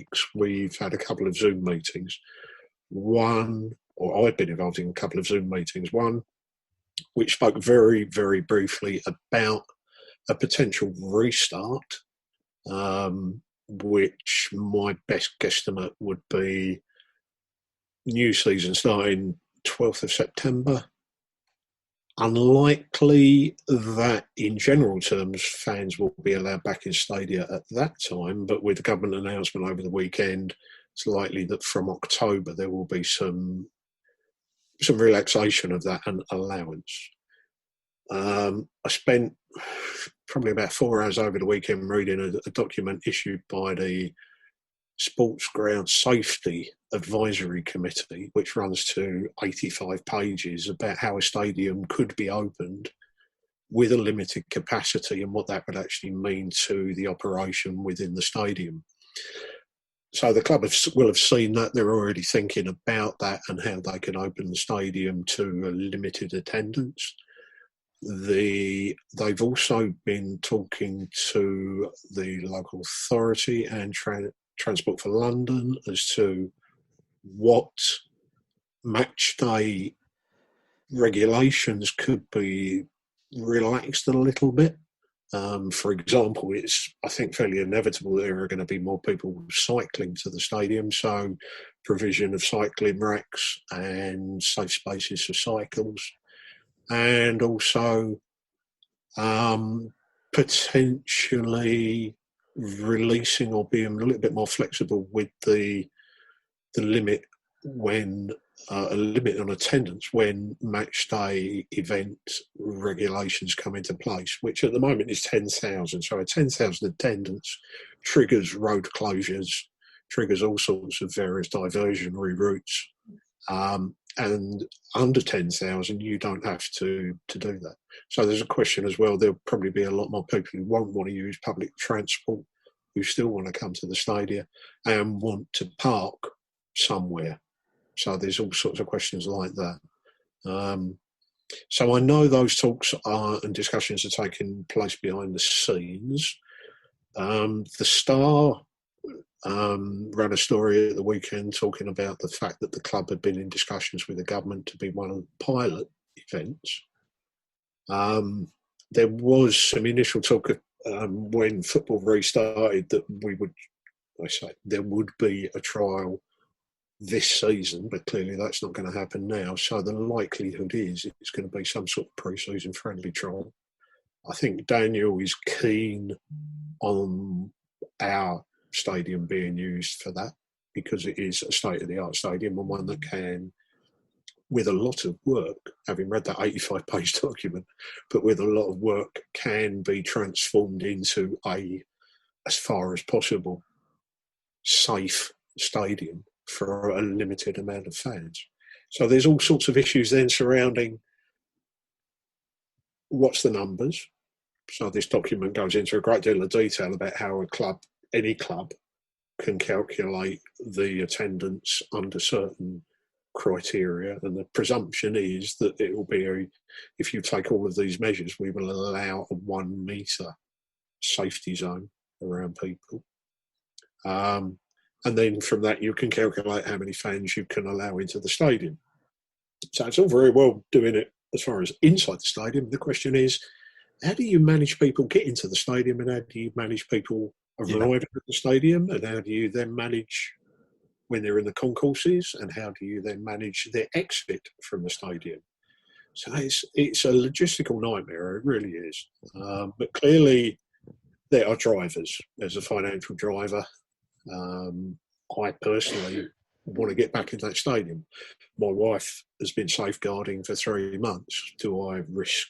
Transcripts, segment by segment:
weeks, we've had a couple of Zoom meetings. One, or I've been involved in a couple of Zoom meetings. One, which spoke very, very briefly about a potential restart, which my best guesstimate would be new season starting 12th of September. Unlikely that, in general terms, fans will be allowed back in stadia at that time, but with the government announcement over the weekend, it's likely that from October there will be some relaxation of that and allowance. I spent probably about 4 hours over the weekend reading a document issued by the Sports Ground Safety Advisory Committee, which runs to 85 pages, about how a stadium could be opened with a limited capacity and what that would actually mean to the operation within the stadium. So the club will have seen that. They're already thinking about that and how they can open the stadium to a limited attendance. They've also been talking to the local authority and Transport for London as to what match day regulations could be relaxed a little bit. For example, it's, I think, fairly inevitable there are going to be more people cycling to the stadium, so provision of cycling racks and safe spaces for cycles, and also potentially releasing or being a little bit more flexible with the limit when a limit on attendance when match day event regulations come into place, which at the moment is 10,000. So a 10,000 attendance triggers road closures, triggers all sorts of various diversionary routes. And under 10,000, you don't have to do that. So there's a question as well. There'll probably be a lot more people who won't want to use public transport, who still want to come to the stadium and want to park somewhere. So there's all sorts of questions like that. So I know those talks and discussions are taking place behind the scenes. The Star ran a story at the weekend talking about the fact that the club had been in discussions with the government to be one of the pilot events. There was some initial talk when football restarted that there would be a trial this season, but clearly that's not going to happen now. So the likelihood is it's going to be some sort of pre-season friendly trial. I think Daniel is keen on our stadium being used for that because it is a state-of-the-art stadium and one that can, with a lot of work, having read that 85-page document, but with a lot of work, can be transformed into as far as possible, safe stadium for a limited amount of fans. So there's all sorts of issues then surrounding what's the numbers. So this document goes into a great deal of detail about how any club, can calculate the attendance under certain criteria, and the presumption is that it will be if you take all of these measures, we will allow a 1 metre safety zone around people. And then from that, you can calculate how many fans you can allow into the stadium. So it's all very well doing it as far as inside the stadium. The question is, how do you manage people getting to the stadium, and how do you manage people arriving at the stadium, and how do you then manage when they're in the concourses, and how do you then manage their exit from the stadium? So it's a logistical nightmare, it really is. But clearly there are drivers. There's a financial driver. I personally want to get back in that stadium. My wife has been safeguarding for 3 months. Do I risk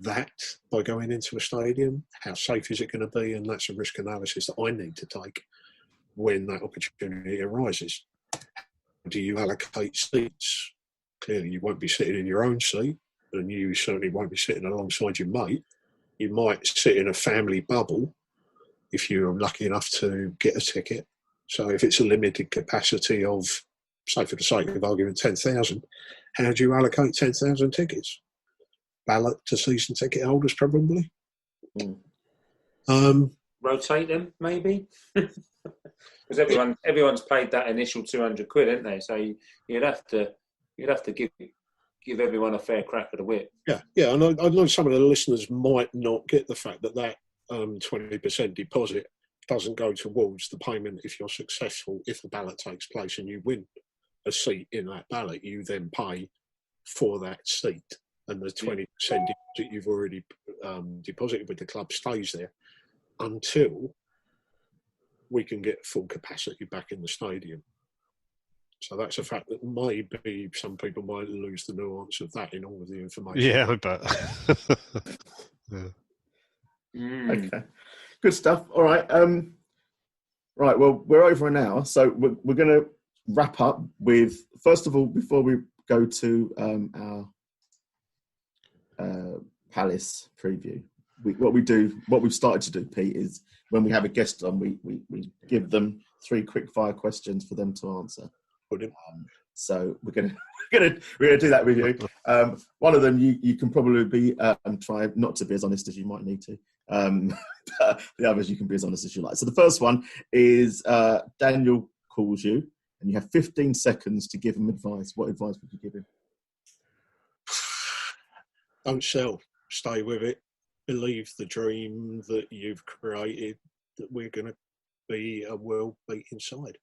that by going into a stadium? How safe is it going to be? And that's a risk analysis that I need to take when that opportunity arises. Do you allocate seats? Clearly you won't be sitting in your own seat, and you certainly won't be sitting alongside your mate. You might sit in a family bubble if you're lucky enough to get a ticket. So if it's a limited capacity of, say for the sake of argument, 10,000, how do you allocate 10,000 tickets? Ballot to season ticket holders, probably. Rotate them, maybe? because everyone's paid that initial £200, haven't they? So you'd have to give everyone a fair crack at the whip. Yeah. And I know some of the listeners might not get the fact that 20% deposit doesn't go towards the payment if you're successful. If the ballot takes place and you win a seat in that ballot, you then pay for that seat, and the 20% that you've already deposited with the club stays there until we can get full capacity back in the stadium. So that's a fact that maybe some people might lose the nuance of that in all of the information. Yeah, I bet. Okay, good stuff. All right. Right, well, we're over an hour, so we're going to wrap up with, first of all, before we go to our Palace preview, what we've started to do, Pete, is when we have a guest on, we give them 3 quick-fire questions for them to answer. So we're gonna do that with you. One of them you can probably be try not to be as honest as you might need to. But the others you can be as honest as you like. So the first one is Daniel calls you, and you have 15 seconds to give him advice. What advice would you give him? Don't sell. Stay with it. Believe the dream that you've created, that we're going to be a world-beating side.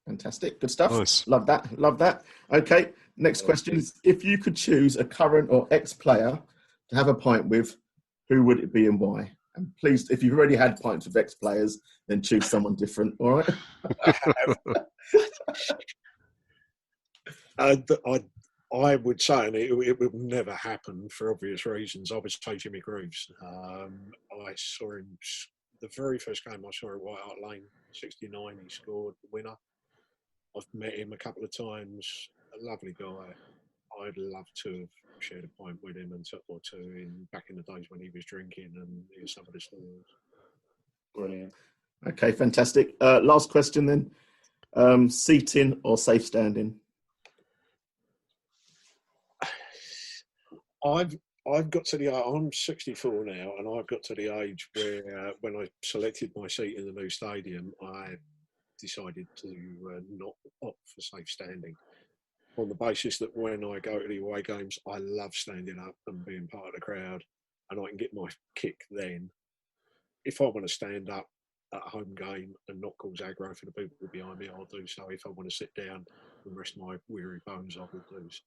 Fantastic. Good stuff. Nice. Love that. Okay, next question is, if you could choose a current or ex-player to have a pint with, who would it be and why? And please, if you've already had pints with ex-players, then choose someone different, all right? I would say, and it would never happen for obvious reasons, I would say Jimmy Greaves. I saw him, the very first game I saw at White Hart Lane, 69, he scored the winner. I've met him a couple of times, a lovely guy. I'd love to have shared a pint with him or two back in the days when he was drinking and some of the stories. Brilliant. Okay, fantastic. Last question then. Seating or safe standing? I've got to I'm 64 now, and I've got to the age where when I selected my seat in the new stadium, I decided to not opt for safe standing, on the basis that when I go to the away games, I love standing up and being part of the crowd, and I can get my kick then. If I want to stand up at a home game and not cause aggro for the people behind me, I'll do so. If I want to sit down and rest my weary bones, I will do so.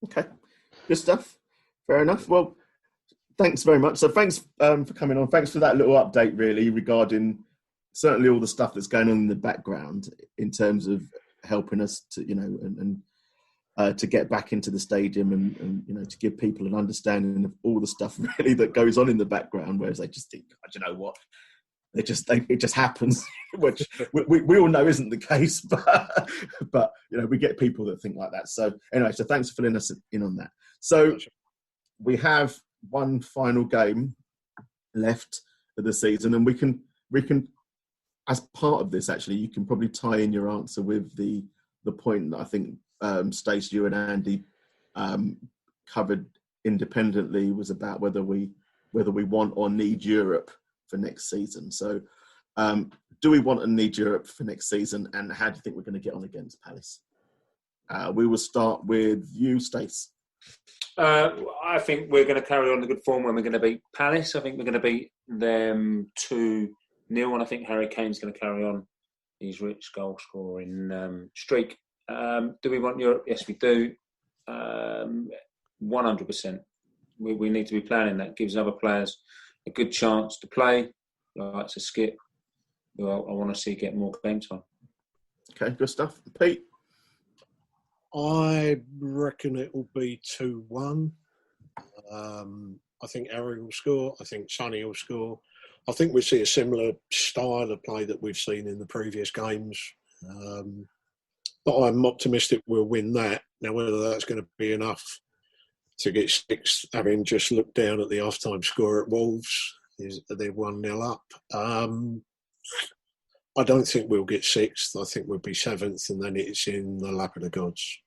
Okay, good stuff. Fair enough. Well, thanks very much. So thanks for coming on. Thanks for that little update, really, regarding certainly all the stuff that's going on in the background in terms of helping us to, and to get back into the stadium and to give people an understanding of all the stuff really that goes on in the background, whereas they just think, oh, do you know what? It just happens, which we all know isn't the case, but we get people that think like that. So anyway, so thanks for filling us in on that. So we have one final game left of the season, and we can, as part of this, actually, you can probably tie in your answer with the point that I think Stacey, you and Andy covered independently, was about whether we want or need Europe for next season. So do we want and need Europe for next season, and how do you think we're going to get on against Palace? We will start with you, Stace. I think we're going to carry on the good form when we're going to beat Palace. I think we're going to beat them 2-0, and I think Harry Kane's going to carry on his rich goal scoring streak. Do we want Europe? Yes, we do. 100%. We need to be planning that. Gives other players a good chance to play, like to Skip, who I want to see get more game time. Okay, good stuff. Pete? I reckon it will be 2-1. I think Harry will score. I think Sonny will score. I think we'll see a similar style of play that we've seen in the previous games. But I'm optimistic we'll win that. Now, whether that's going to be enough to get 6, having just looked down at the half-time score at Wolves, they're 1-0 up. I don't think we'll get 6th. I think we'll be 7th, and then it's in the lap of the gods.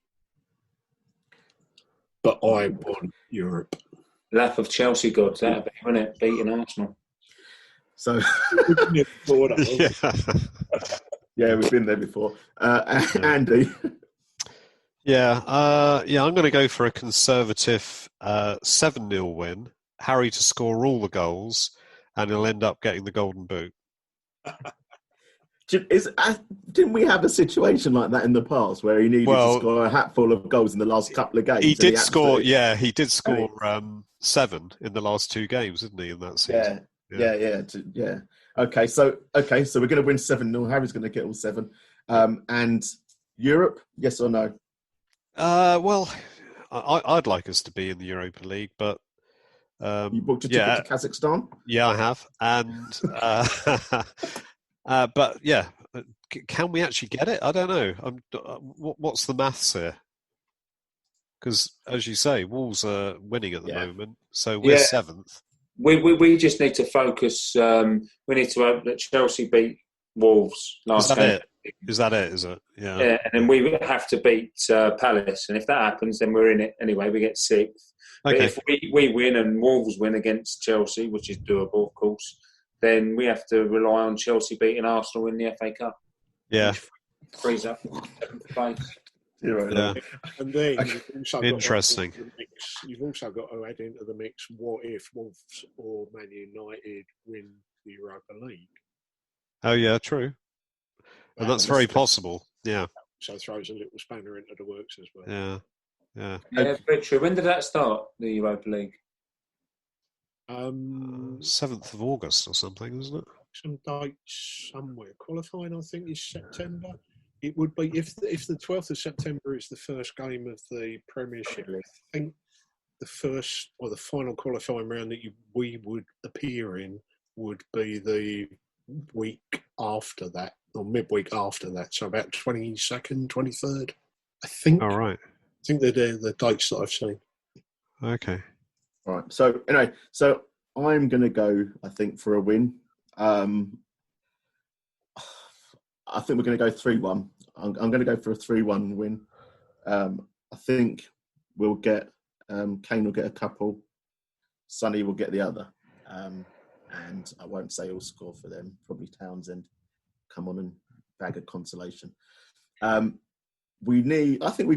But I want Europe. Lap of Chelsea gods, that'd be, wouldn't it? Beating Arsenal. So We've been here before, haven't we? yeah, we've been there before. Andy. Yeah, I'm going to go for a conservative 7-0 win. Harry to score all the goals, and he'll end up getting the golden boot. Didn't we have a situation like that in the past where he needed to score a hatful of goals in the last couple of games? He did score 7 in the last 2 games, didn't he, in that season? Yeah. Okay, so we're going to win 7-0. Harry's going to get all 7. And Europe, yes or no? I'd like us to be in the Europa League, but you booked a ticket to Kazakhstan? Yeah, I have, and but yeah, can we actually get it? I don't know. What's the maths here? Because as you say, Wolves are winning at the moment, so we're 7th. We just need to focus. We need to hope that Chelsea beat Wolves last game. Is that it? Is it? Yeah. And then we have to beat Palace, and if that happens, then we're in it anyway. We get 6th. But if we win and Wolves win against Chelsea, which is doable, of course, then we have to rely on Chelsea beating Arsenal in the FA Cup. Yeah. Which frees up 7th place. Yeah. And then you've also interesting. You've also got to add into the mix, what if Wolves or Man United win the Europa League? Oh yeah, true. And that's very possible. Yeah. So it throws a little spanner into the works as well. Yeah. Yeah, very true. When did that start, the Europa League? 7th of August or something, isn't it? Some dates somewhere. Qualifying, I think, is September. It would be if the 12th of September is the first game of the Premiership. I think the first or the final qualifying round that we would appear in would be the week after that, or midweek after that. So about 22nd, 23rd, I think. All right. I think they're the dates that I've seen. Okay. All right. So anyway, I'm going to go, I think, for a win. I think we're going to go 3-1. I'm going to go for a 3-1 win. I think we'll get Kane will get a couple. Sonny will get the other. And I won't say he'll score for them. Probably Townsend come on and bag a consolation. I think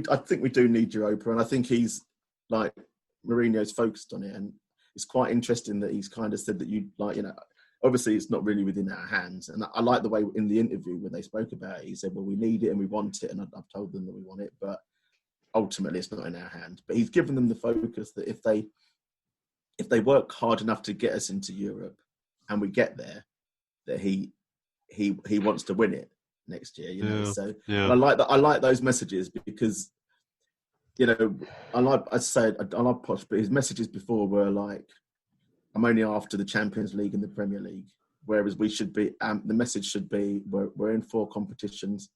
we do need Europa, and I think he's like Mourinho's focused on it, and it's quite interesting that he's kind of said that obviously it's not really within our hands. And I like the way in the interview when they spoke about it, he said, well, we need it and we want it, and I've told them that we want it, but ultimately it's not in our hands. But he's given them the focus that if they work hard enough to get us into Europe and we get there, that he wants to win it next year, So I like those messages because, I like Poch, but his messages before were like, I'm only after the Champions League and the Premier League, whereas we should be. The message should be: we're in 4 competitions.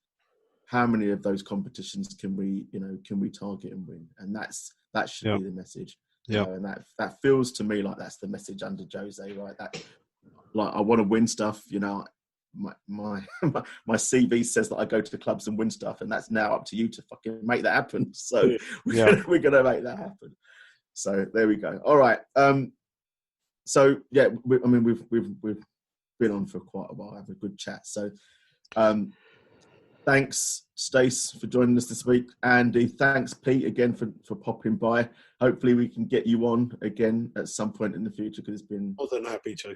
How many of those competitions can we target and win? And that should be the message. Yeah, and that feels to me like that's the message under Jose, right? That I want to win stuff. My CV says that I go to the clubs and win stuff, and that's now up to you to fucking make that happen. So we're gonna make that happen. So there we go. All right. So yeah, we've been on for quite a while, have a good chat. So thanks, Stace, for joining us this week. Andy, thanks, Pete, again for popping by. Hopefully we can get you on again at some point in the future because it's been more than happy to.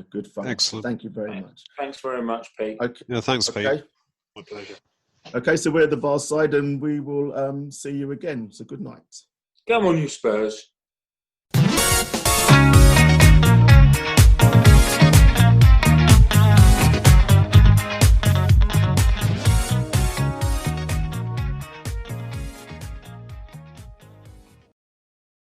Good fun. Excellent. Thank you very much. Thanks very much, Pete. Okay. Yeah, thanks, Pete. My pleasure. Okay, so we're at the bar side and we will see you again. So good night. Come on, you Spurs.